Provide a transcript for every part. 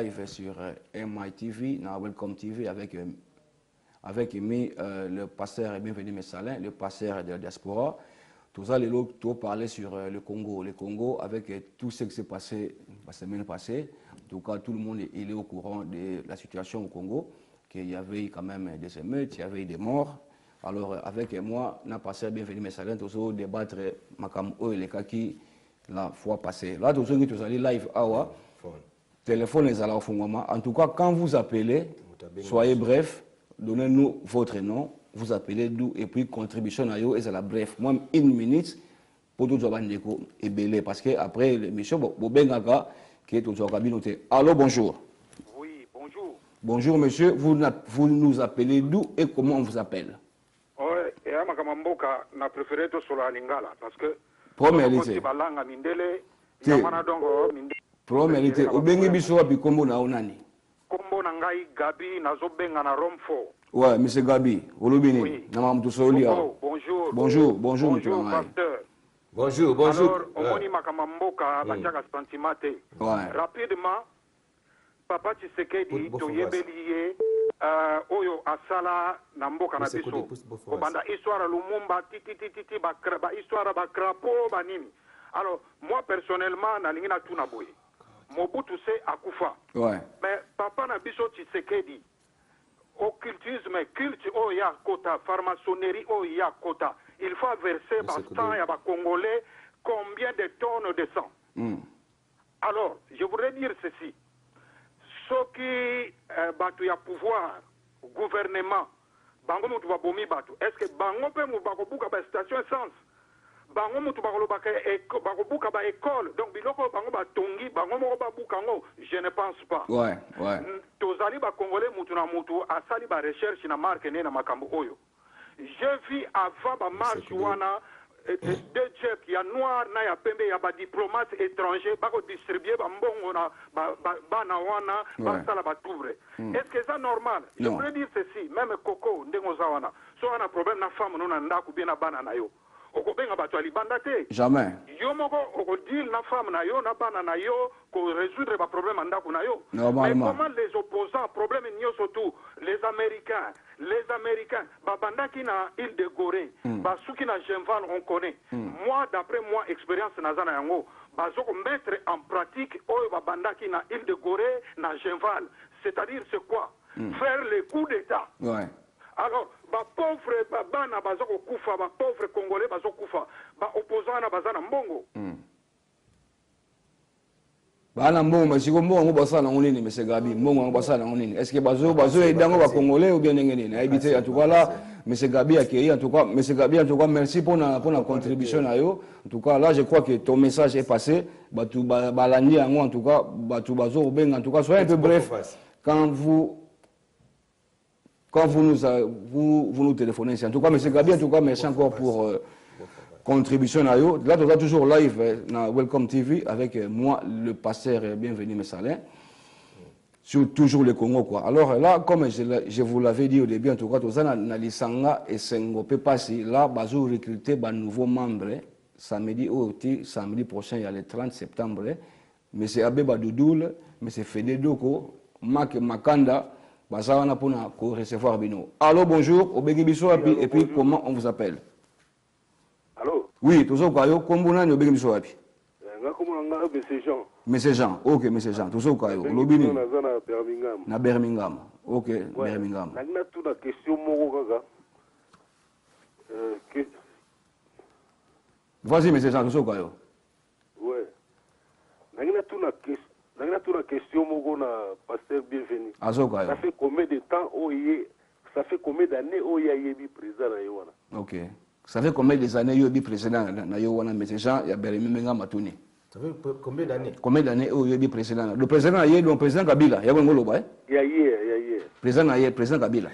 live sur MITV, dans Welcome TV avec le pasteur Bienvenu Messalin, le pasteur de la diaspora. Tout ça, les autres, tout parler sur le Congo. Le Congo, avec tout ce qui s'est passé la semaine passée, en tout cas, tout le monde il est au courant de la situation au Congo, qu'il y avait quand même des émeutes, il y avait des morts. Alors, avec moi, on a passé Bienvenu Messalin, tout ça, débattre Makamou et les Kaki la fois passée. Là, tout ça, vous allez live, awa, téléphone les ala au fond. En tout cas, quand vous appelez, soyez bref, donnez-nous votre nom. Vous appelez d'où et puis contribution à yo et c'est la bref. Moi, 1 minute pour tout le monde et belé parce que après l'émission, Bobengaka qui est au cabinet. Allô, bonjour. Oui, bonjour. Bonjour, monsieur. Vous nous appelez d'où et comment on vous appelle? Oui, et à Makamamboka, on a préféré tout sur la Lingala parce que. Première idée. Première idée. Au Bengi Bisoa, puis Kombo na Onani. Kombo Nangai Gabi, Nazobenga na Romfo. Ouais, monsieur Gabi, Olubini, oui. Bonjour. Bonjour. Bonjour, bonjour, pasteur. Bonjour, bonjour. Alors, Omoni Makamamboka, Bachaka Santimate. Ouais. Rapidement, Papa Tshisekedi, Toyebeliye, Oyo Asala, Namboka na Biso. Obanda histoire Lumumba, titi, ba histoire Bakrapo, Banini. Alors, moi personnellement, na lingina Tunaboye. Mobutu se akufa. Ouais. Mais Papa na Biso Tshisekedi. Occultisme, culte, oh ya quota, pharmaçonnerie, oh ya quota. Il faut verser bastant à Congolais combien de tonnes de sang. Alors, je voudrais dire ceci. Ceux qui battent le pouvoir, gouvernement, bango mutu babomi batu. Est-ce que bango pe mu bakobuka ba station essence? Bango mutu bakobuka ba école. Donc biloko bango ba tongi, bango moko babuka ngo, je ne pense pas. Ouais. Tozali ba Congolais mutu na mutu asali ba recherche na marque ne na makambo oyo. J'ai vu avant ba marche wana deux jets ya noir na ya pembe ya ba diplomate étranger bako distribuer ba mbongo na bana wana ba sala ba touvre. Est-ce que c'est normal? Je voudrais dire ceci, même Coco ndengo zawana. So on a problème na femme non na ku bien na bana na yo. Okobenga bato alibanda te. Jamais. Yo moko okodil na femme na yo na bana na yo ko résoudre ba problème ndako na yo. Normalement. Mais comment les opposants, problème nyo surtout les Américains, babandaki na île de Gorée, basuki na Genval on connaît. Moi d'après moi expérience na zana yango, bazoko mettre en pratique oyo babandaki na île de Gorée na Genval. C'est-à-dire c'est quoi? Faire les coups d'état. Ouais. Alors, pauvre bana bazoko kufa, pauvre Congolais bazoko kufa, opposant na bazana mbongo. Bana mbongo masiko mbongo basala ngonini monsieur Gabi, mbongo basala ngonini. Est-ce que bazo edango ba Congolais ou bien ngeni? Habité en tout cas là, monsieur Gabi a accueilli en tout cas, monsieur Gabi en tout cas merci pour la contribution à yo. En tout cas là je crois que ton message est passé. Batu balandi en tout cas, batu bazo obenga en tout cas soyez un peu bref quand vous nous téléphonez. En tout cas, M. Gabi, en tout cas, merci encore pour contribution à eux. Là, tu es toujours live dans Welcome TV avec moi, le pasteur Bienvenu Messalin, sur toujours le Congo, quoi. Alors là, comme je vous l'avais dit au début, en tout cas, tout ça, dans l'Isanga et Sengo Pepasi, là, bazou recruter des nouveaux membres. Samedi prochain, il y a le 30 septembre. M. Abeba Doudoul, M. Fede Doko, Mak Makanda, Bazawana pour recevoir Bino. Allô, bonjour, Obegi Biso, et puis comment on vous appelle? Allô? Oui, toujours Kayo, Kombuna, Obegi Biso. Monsieur Jean. Monsieur Jean, ok, Monsieur Jean, toujours Kayo. Lobini. Na Birmingham. Ok, Birmingham. Nagna tout la question moko kaka. Vas-y, Monsieur Jean, toujours Kayo. Ouais. Nagna tout la question. La question na pasteur Bienvenu. Ça fait combien de temps ça fait combien d'années Oyebi président na Yowana? Ok. Ça fait combien d'années Oyebi président na Yowana, M. Jean, ya Birmingham Matuni? Ça fait combien d'années? Combien d'années Oyebi président? Le président Aye, le président Kabila, ya ngolo ba? Ya. Président Aye, président Kabila.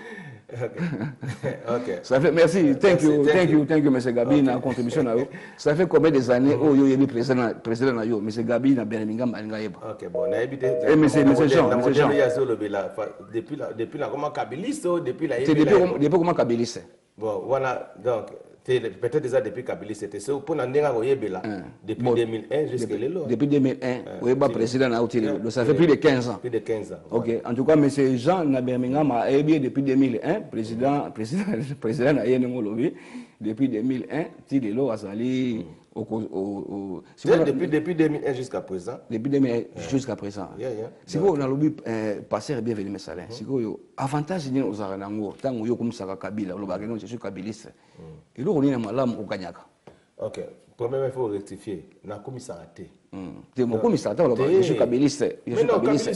Ok. Ça fait, merci, thank you, M. Gabi, na contribution na yo. Ça fait combien d'années Oyebi président na yo, M. Gabi na Birmingham Alingayeba? Ok, bon, on a évité. Et M. Jean, depuis la comment Kabiliste ou depuis la. C'est depuis comment Kabiliste? Bon, voilà, donc, Peut-être déjà depuis Kabila, c'était ça. Pour Nandéga Oyebela, depuis 2001 jusqu'à l'élo. Depuis 2001, Oyeba président a été. Donc ça fait plus de 15 ans. Plus de 15 ans. Ok. En tout cas, M. Jean na Birmingham a été depuis 2001, président a été depuis 2001, Tidelo a sali. Depuis 2001 jusqu'à présent. Depuis 2001 jusqu'à présent. Si vous avez lobby passer bienvenue mes salaires. Si vous avantage ni aux aranango tant que vous comme ça Kabila, le bagage je suis kabiliste. Et là on est malam au Kanyaka. Ok. Premièrement il faut rectifier. Na commissaire raté. C'est mon commissaire je suis kabiliste. Mais non, kabiliste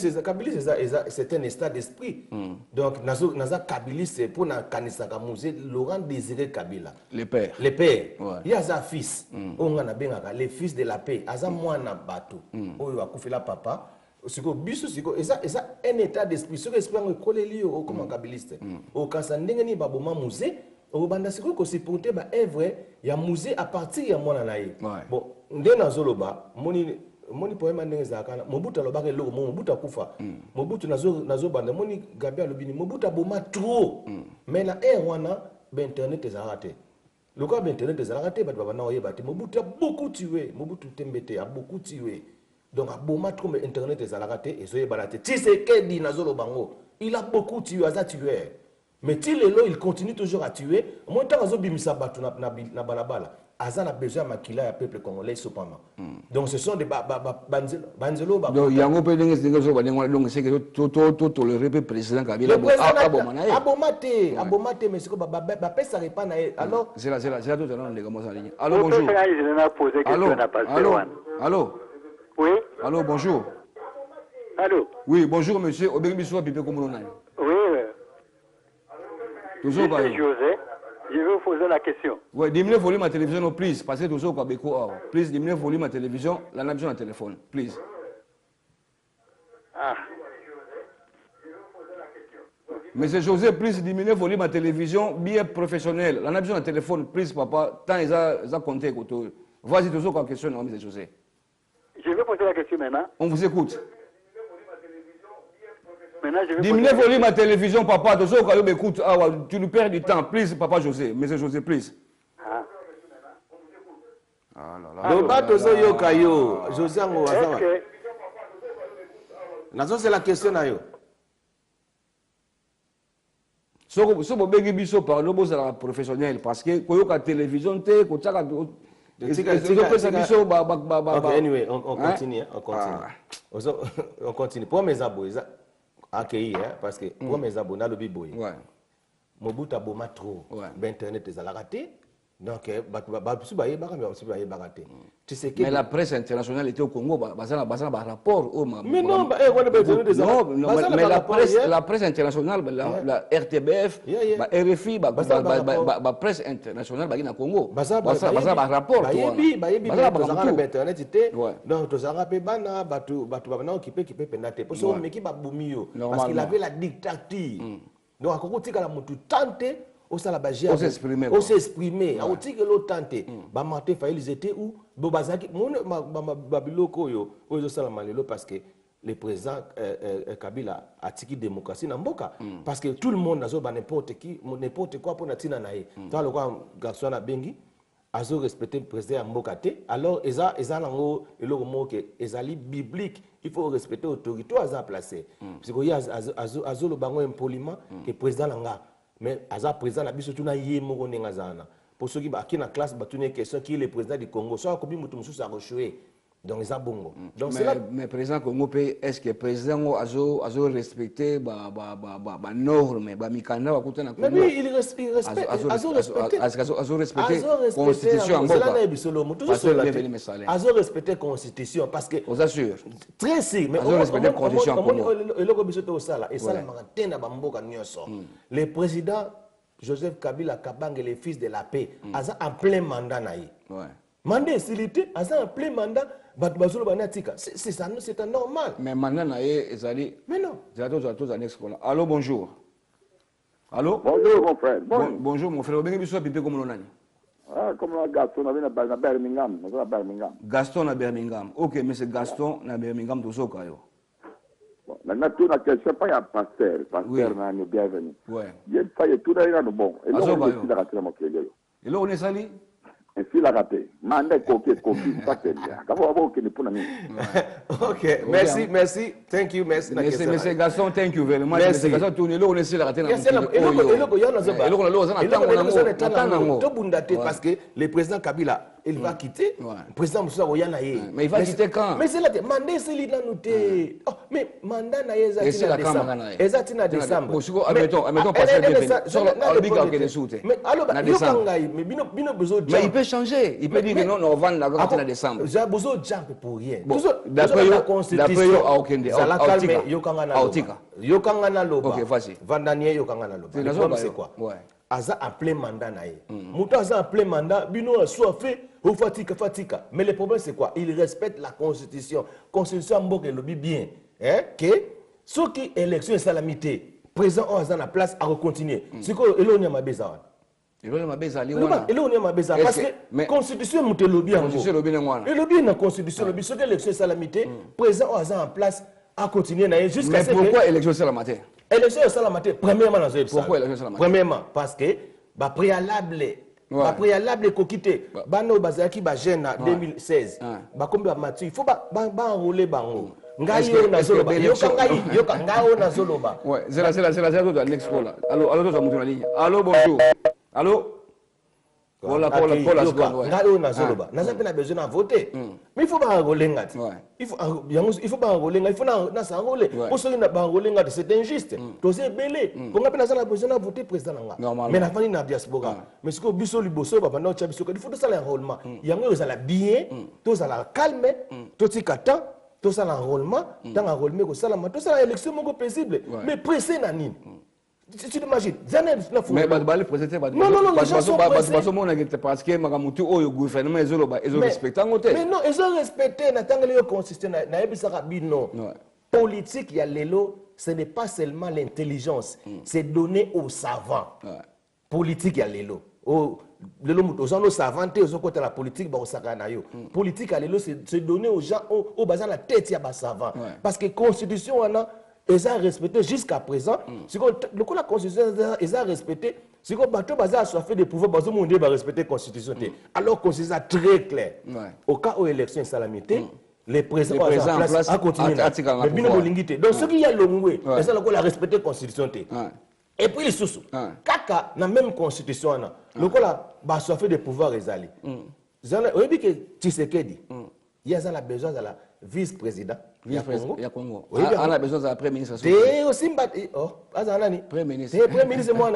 c'est un état d'esprit. Donc naza kabiliste pour na kanisaka musée Laurent Désiré Kabila. Le père. Le père. Il y a sa fils. On a bengaka les fils de la paix. Aza mwana bato. Oyo akufela papa. Siko biso siko eza un état d'esprit. Ce esprit ngo koleli o comme kabiliste. O kasa ndenge ni baboma musée. O banda siko ko supporter ba œuvre ya musée à partir ya mwana na ye. Bon, ndena zoloba moni poema ndenge zakana Mobutu alobaka eloko Mobutu akufa Mobutu nazo banda moni Gabi alobini Mobutu aboma trop mais na wana ba internet ezalaka te loka ba internet ezalaka te bato babana oyeba te Mobutu a beaucoup tué Mobutu Tembete a beaucoup tué donc aboma trop mais internet ezalaka te ezoyebana te Tshisekedi nazoloba ngo il a beaucoup tué aza tué mais Tilelo il continue toujours à tuer moi tant azobimisa bato na balabala Azan a besoin de maquiller le peuple congolais cependant. Donc ce sont des banzelo. Donc il y a un peu de gens donc c'est que tout toléré le président Kabila. Abomate mais c'est que bah ça répond alors. C'est là tout à l'heure les gars en ligne. Allô bonjour. Allô. Oui. Allô bonjour. Allô. Oui bonjour monsieur Obegibiso Pipe Komolona. Oui. Toujours pas. José. Je vais vous poser la question. Oui, diminuez le volume à la télévision, please. Passez toujours au Beko. Please, diminuez le volume à la télévision, la navigation à téléphone, please. Ah. Monsieur José, please, diminuez le volume à la télévision, bien professionnel. La navigation à téléphone, please, papa. Tant ils ont compté. Vas-y, toujours la question, non, monsieur José. Je vais poser la question maintenant. On vous écoute. Diminuez le volume à la télévision, papa. Toujours quand tu écoutes, tu nous perds du temps. Please, papa José. Monsieur José, please. José c'est la question là yo. So bobegi biso par no bozala professionnel parce que koyoka télévision te kotaka anyway, on continue. On continue. Pour mes abonnés, accueillis, parce que pour mes abonnés, le biboy. Mobutu aboma trop. Internet est à la raté. Donc, mais la presse internationale était au Congo, par rapport au. Mais non, la presse internationale, la RTBF, la RFI, la presse internationale, au Congo. Par rapport. Donc, parce qu'il avait la dictature. Donc, à côté de la moutou tante, on s'exprimer, on dit que l'autre tenté, Bamate Faye, ils étaient où? Bobazaki, Babiloko, parce que le président Kabila a tiki démocratie dans Mboka. Parce que tout le monde a n'importe quoi pour Natina Nae. Dans le cas, garçon a Bengi, a respecté le président Mboka. Alors, ils ont le biblique. Il faut respecter l'autorité à placer. Parce qu'il y a le bango impoliment que le président Langa. Mais à présent, la biso tuna yé moko nengazana. Pour ceux qui sont dans la classe, il y a une question qui est le président du Congo. Soit comme il a rechué. Donc, c'est bongo. Mais le président Congo, est-ce que le président a respecté les normes, les mikanda wa kutana Congo? Mais oui, il respecte. A respecté la Constitution. A respecté la Constitution parce que. On assure. Très sûr. Mais on respecte la Constitution. Le président Joseph Kabila Kabang est le fils de la paix. En plein mandat. Mandat facilité, en plein mandat. C'est normal. Mais maintenant, mais non. Allô, bonjour. Allô? Bonjour, mon frère. Bonjour, mon frère. Comme Gaston à Birmingham. Gaston à Birmingham. Ok, mais c'est Gaston à Birmingham de Sokayo. Maintenant, tout la question, pas un pasteur. Pasteur, bienvenue. Oui. Il y a tout là, bon. Et là, on est Et là, on est sali. Et si la raté, mandé coquille, ça c'est bien. Quand vous avez aucun pour nous. Ok, merci, merci. Thank you, merci. Merci, garçon, thank you very much. Merci, garçon, tourner là, on est la raté. Parce que le président Kabila, il va quitter. Le président Moussa Oyanaye. Mais il va quitter quand? Mais c'est là, mandat c'est là nous mais mandat na yeza tina décembre. Exactement décembre. Bon, admettons passer de mais alors mais bino besoin. Mais il peut changer. Il peut dire que non, on va en décembre. J'ai besoin de jump pour rien. D'après Yokangana Loba. Ok, vas-y. Vandanier Yokangana Loba. Le problème c'est quoi? Aza en plein mandat naïe. Mouta aza en plein mandat, bino a soit fait, ou fatika. Mais le problème c'est quoi? Il respecte la constitution. Constitution mboke lobby bien. Hein? Que ceux qui élection et salamité, présent en la place à continuer. C'est quoi? Et là on y a ma besoin. Et là on y a ma besoin. Parce que constitution mouté lobby en constitution lobby en et lobby dans constitution lobby. Ceux qui élection et salamité, présent en place à continuer jusqu'à ce que. Mais pourquoi élection salamité? Élection salamité, premièrement dans ce pourquoi élection salamité? Premièrement, parce que préalable kokité bano bazaki ba jeune en 2016 ba kombi ba matu il faut ba enrôler bango ngayo na zoloba yoka ngayo na zoloba ouais c'est la tout next call allô ça monte la ligne allô bonjour allô pour la seconde ngayo na zoloba naza pe na besoin de voter mais il faut ba enrôler ngati il faut ba enrôler il faut na sa enrôler pour ceux qui na ba enrôler ngati c'est injuste tosé belé ko ngape na za na besoin de voter président nga mais na fani na diaspora mais ce que biso liboso ba banda cha biso ko il faut ça l'enrôlement yango za la bien to za la calme to tikata to ça l'enrôlement dans enrôlement ko salama to ça élection moko paisible mais pressé na nini. Tu t'imagines? Mais les présidents, non, parce que le gouvernement ils ont respecté. Mais non, ils ont respecté. Politique, il y a l'élo, ce n'est pas seulement l'intelligence, c'est donné aux savants. Politique, il y a l'élo. Les gens qui savants, ils ont côté la politique, politique, c'est donné aux gens, au bazar la tête, il y a des savants. Parce que la constitution, ils ont respecté jusqu'à présent. Le coup la constitution, ils ont respecté. Si le bateau a fait des pouvoirs, ils ont respecté la constitution. Alors que c'est très clair. Au cas où l'élection est salamité, les présidents en place à continuer. Mais bien donc ce qui y a le moué, ils ont respecté la constitution. Et puis les sous. Kaka, dans la même constitution, le coup a fait des pouvoirs résalés. Vous avez dit que Tshisekedi, il y a besoin de la vice-président. Il y a Congo. On a besoin d'un premier ministre. C'est aussi premier ministre. Premier ministre, moi,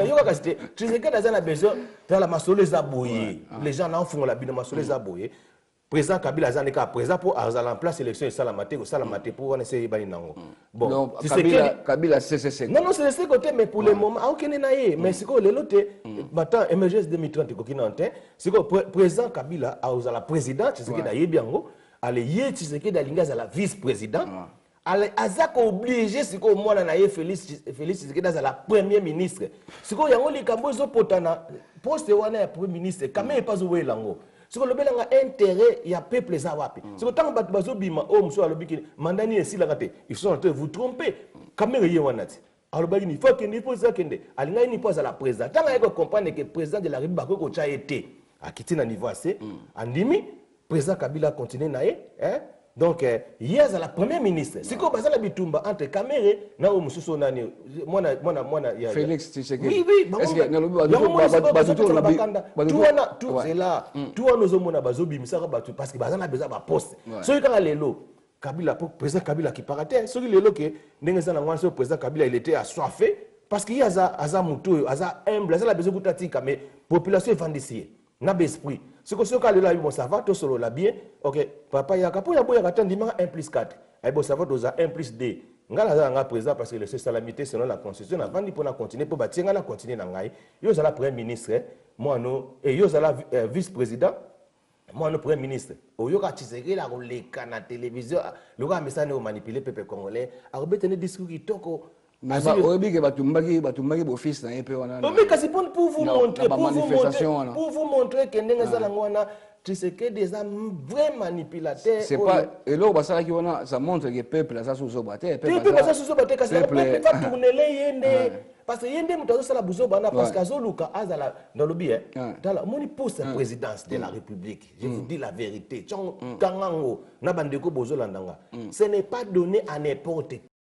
tu sais que a besoin de la massole zabouye. Les gens en font la bine massole zabouye. Président Kabila Zaneka, président pour avoir en place l'élection de Salamate pour essayer de nango. Bon, Kabila c'est non, c'est ce côté, mais pour le moment, aucun n'est mais c'est que le lot maintenant, émergence 2030, c'est que président Kabila a la présidente, c'est ce qu'il a dit bien. Ale yé Tshisekedi alinga za la vice-président. Ale azako obligé siko mwana na ye Félix Tshisekedi za la premier ministre. Siko yango likambo zo potana poste wana ya premier ministre kamé pas zo welango. Siko lobelanga intérêt ya peuple za wapi. Siko tango bat bazo bima o mso alobiki mandani esila kate. Ils sont en train de vous tromper. Kamé ye wana ti. Alors il faut que ni pose ça kende. Alinga ni pose à la président. Tango eko comprendre que président de la République ko cha été a quitté na niveau assez. Andimi président Kabila continue naé donc hier à la première ministre c'est quoi bazala bitumba entre Kamere na o mususu nani mwana Félix Tshisekedi oui est-ce que tout c'est là tout nous omona bazobi misaka batu parce que bazala besoin ba poste so ka lelo Kabila président Kabila qui paraît so lelo que ndenge za na ngwana so président Kabila il était assoiffé parce qu'il y a za mutu aza humble za la besoin kutatika mais population vendicier na esprit. Ce que ce cas là, bon, ça va, tout solo là bien. Ok, papa, il y a 1 plus 4. Et bon, ça va, 1 plus 2. Ngala nga président parce que le salamité selon la constitution, avant de continuer pour bâtir, on continuer dans ngai. Yo za la premier ministre, moi non, et yo za la vice-président, moi non premier ministre. O yo ka Tshisekedi la roleka na télévision, le gars message ne manipuler peuple congolais, a rebetenir discours qui toko. Mais ça obi ke batumbaki office na EP wana. Mais kasi pour vous montrer que ndenge za ngwana Tshisekedi est un vrai manipulateur. C'est pas et là basala ki wana ça montre que peuple ça sous battre peuple ça sous battre kasi peuple va tourner les yende parce que yende muto sala buzo bana parce que azoluka azala dans le bien dans la moni poste présidence de la République, je vous dis la vérité, kangango na bandeko bozo landanga, ce n'est pas donné à n'importe